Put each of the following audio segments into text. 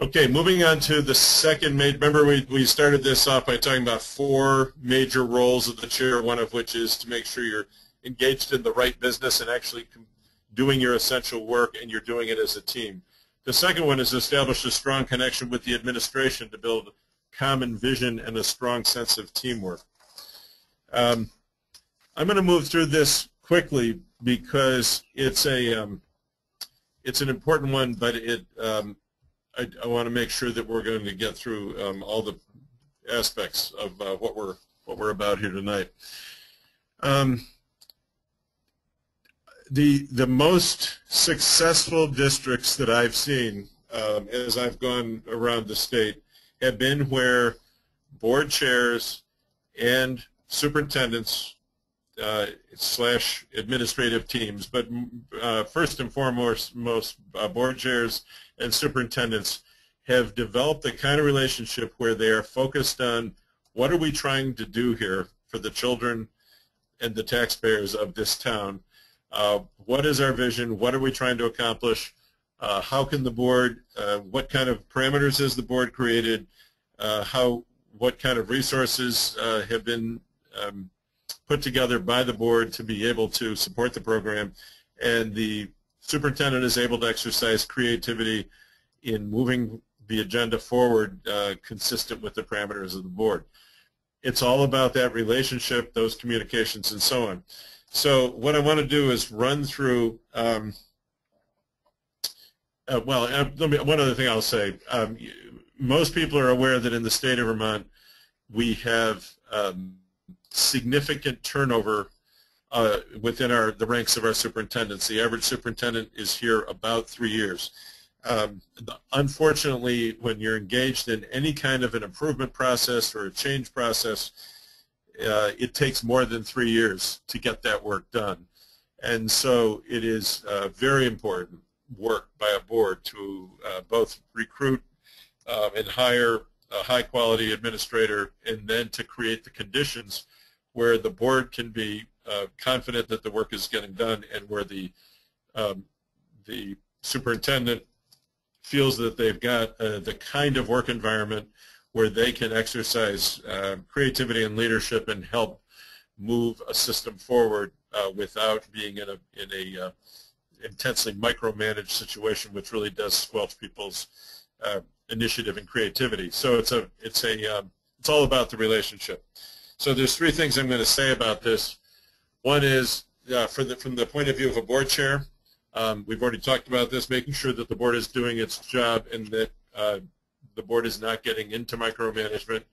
Okay, moving on to the second major. Remember, we started this off by talking about 4 major roles of the chair, one of which is to make sure you're engaged in the right business and actually doing your essential work, and you're doing it as a team. The second one is to establish a strong connection with the administration to build common vision and a strong sense of teamwork. I'm going to move through this quickly because it's an important one, but I want to make sure that we're going to get through all the aspects of what we're about here tonight. The most successful districts that I've seen as I've gone around the state have been where board chairs and superintendents slash administrative teams, but first and foremost, most board chairs and superintendents have developed the kind of relationship where they are focused on what are we trying to do here for the children and the taxpayers of this town. What is our vision? What are we trying to accomplish? How can the board, what kind of parameters has the board created? What kind of resources have been put together by the board to be able to support the program? And the superintendent is able to exercise creativity in moving the agenda forward consistent with the parameters of the board. It's all about that relationship, those communications, and so on. So what I want to do is run through, one other thing I'll say. Most people are aware that in the state of Vermont, we have significant turnover within the ranks of our superintendents. The average superintendent is here about 3 years. Unfortunately, when you're engaged in any kind of an improvement process or a change process, it takes more than 3 years to get that work done. And so it is very important work by a board to both recruit and hire a high-quality administrator, and then to create the conditions where the board can be confident that the work is getting done, and where the superintendent feels that they've got the kind of work environment where they can exercise creativity and leadership and help move a system forward without being in a intensely micromanaged situation, which really does squelch people's initiative and creativity. So it's all about the relationship. So there's 3 things I'm going to say about this. One is from the point of view of a board chair, we've already talked about this, making sure that the board is doing its job and that the board is not getting into micromanagement.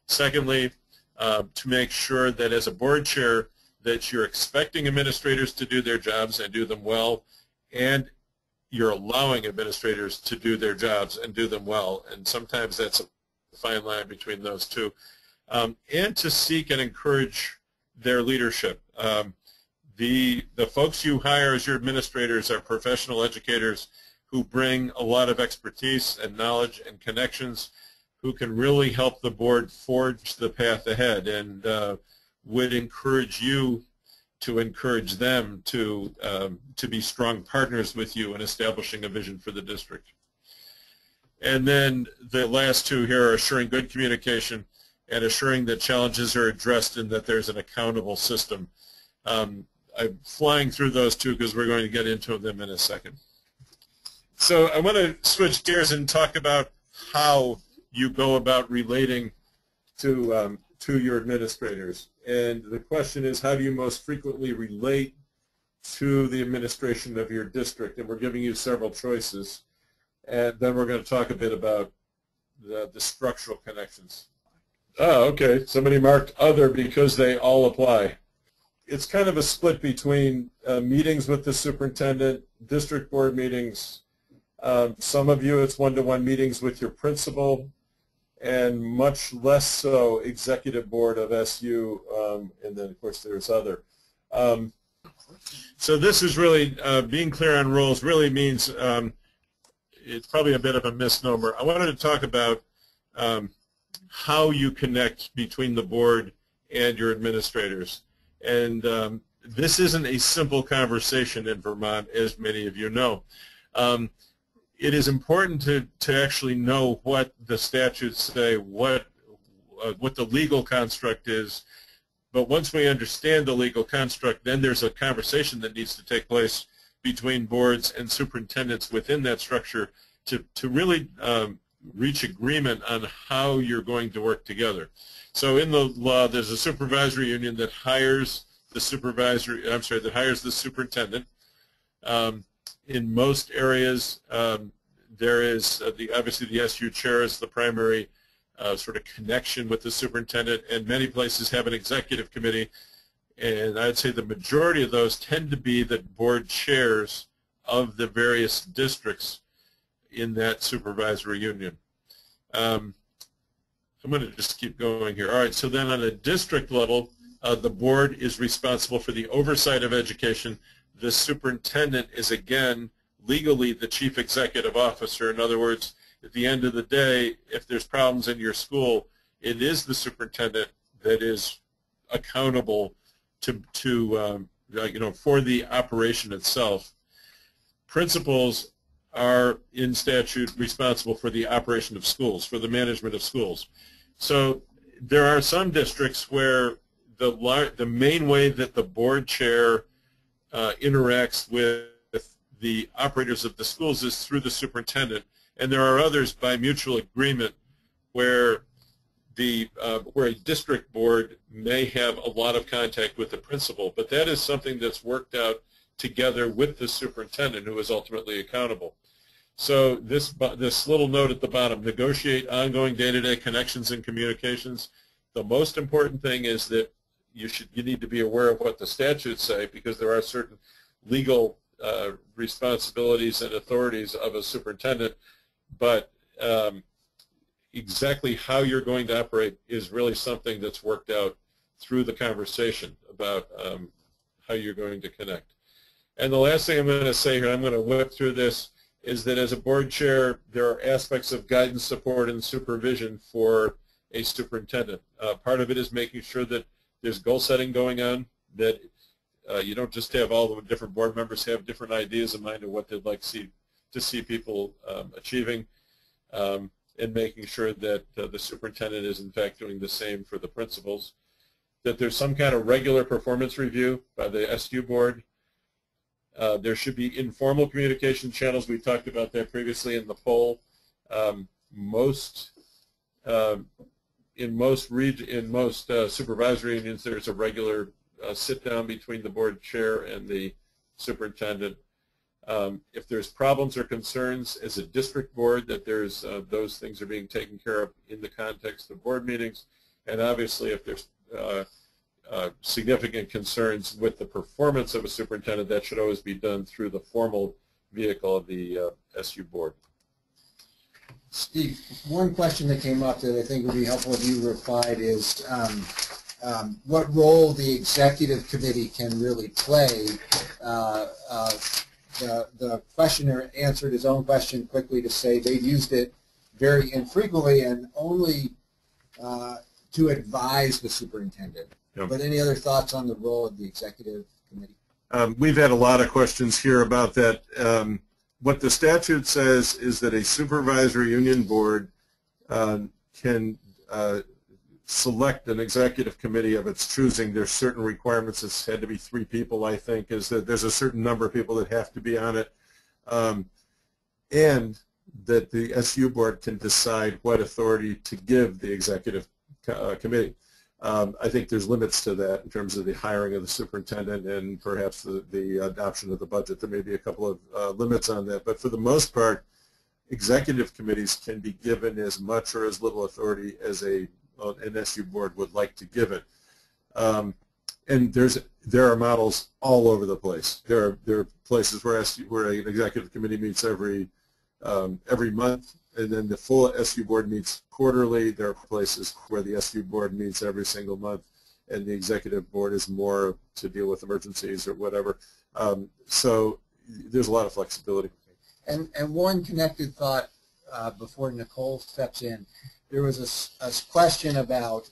Secondly, to make sure that as a board chair that you're expecting administrators to do their jobs and do them well, and you're allowing administrators to do their jobs and do them well. And sometimes that's a fine line between those two. And to seek and encourage their leadership. The folks you hire as your administrators are professional educators who bring a lot of expertise and knowledge and connections, who can really help the board forge the path ahead, and would encourage you to encourage them to be strong partners with you in establishing a vision for the district. And then the last 2 here are assuring good communication and assuring that challenges are addressed and that there's an accountable system. I'm flying through those 2 because we're going to get into them in a second. So I want to switch gears and talk about how you go about relating to your administrators. And the question is, how do you most frequently relate to the administration of your district? And we're giving you several choices. And then we're going to talk a bit about the structural connections. Oh, okay. Somebody marked other because they all apply. It's kind of a split between meetings with the superintendent, district board meetings. Some of you, it's one-to-one meetings with your principal, and much less so executive board of SU, and then, of course, there's other. So this is really, being clear on roles really means, it's probably a bit of a misnomer. I wanted to talk about how you connect between the board and your administrators. And this isn't a simple conversation in Vermont, as many of you know. it is important to actually know what the statutes say, what the legal construct is. But once we understand the legal construct, then there's a conversation that needs to take place between boards and superintendents within that structure to really reach agreement on how you're going to work together. So in the law, there's a supervisory union that hires the superintendent. In most areas, there is obviously the SU chair is the primary sort of connection with the superintendent, and many places have an executive committee, and I'd say the majority of those tend to be the board chairs of the various districts in that supervisory union. I'm going to just keep going here. All right, so then on a district level, the board is responsible for the oversight of education. The superintendent is, again, legally the chief executive officer. In other words, at the end of the day, if there's problems in your school, it is the superintendent that is accountable for the operation itself. Principals are in statute responsible for the operation of schools, for the management of schools. So there are some districts where the main way that the board chair interacts with the operators of the schools is through the superintendent, and there are others by mutual agreement where a district board may have a lot of contact with the principal, but that is something that's worked out together with the superintendent, who is ultimately accountable. So this little note at the bottom: negotiate ongoing day-to-day connections and communications. The most important thing is that you need to be aware of what the statutes say, because there are certain legal responsibilities and authorities of a superintendent, but exactly how you're going to operate is really something that's worked out through the conversation about how you're going to connect. And the last thing I'm going to say here, I'm going to whip through this, is that as a board chair, there are aspects of guidance, support, and supervision for a superintendent. Part of it is making sure that there's goal setting going on, that you don't just have all the different board members have different ideas in mind of what they'd like to see people achieving, and making sure that the superintendent is in fact doing the same for the principals. That there's some kind of regular performance review by the SU board. There should be informal communication channels. We talked about that previously in the poll. In most supervisory unions, there's a regular sit-down between the board chair and the superintendent. If there's problems or concerns as a district board, that there's those things are being taken care of in the context of board meetings. And obviously, if there's significant concerns with the performance of a superintendent, that should always be done through the formal vehicle of the SU board. Steve, one question that came up that I think would be helpful if you replied is what role the executive committee can really play. The questioner answered his own question quickly to say they've used it very infrequently and only to advise the superintendent. Yep. But any other thoughts on the role of the executive committee? We've had a lot of questions here about that. What the statute says is that a supervisory union board can select an executive committee of its choosing. There's certain requirements. It's had to be 3 people, I think, is that there's a certain number of people that have to be on it, and that the SU board can decide what authority to give the executive committee. I think there's limits to that in terms of the hiring of the superintendent and perhaps the adoption of the budget. There may be a couple of limits on that, but for the most part, executive committees can be given as much or as little authority as an SU board would like to give it. And there are models all over the place. There are places where an executive committee meets every month, and then the full SU board meets quarterly. There are places where the SU board meets every single month, and the executive board is more to deal with emergencies or whatever. So there's a lot of flexibility. And one connected thought before Nicole steps in. There was a question about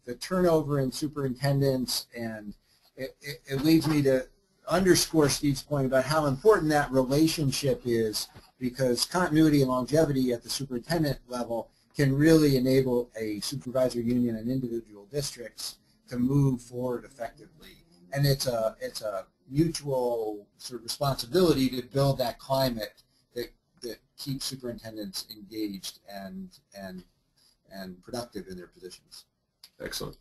the turnover in superintendents, and it leads me to underscore Steve's point about how important that relationship is because continuity and longevity at the superintendent level can really enable a supervisor union and individual districts to move forward effectively. And it's a mutual sort of responsibility to build that climate that keeps superintendents engaged and productive in their positions. Excellent.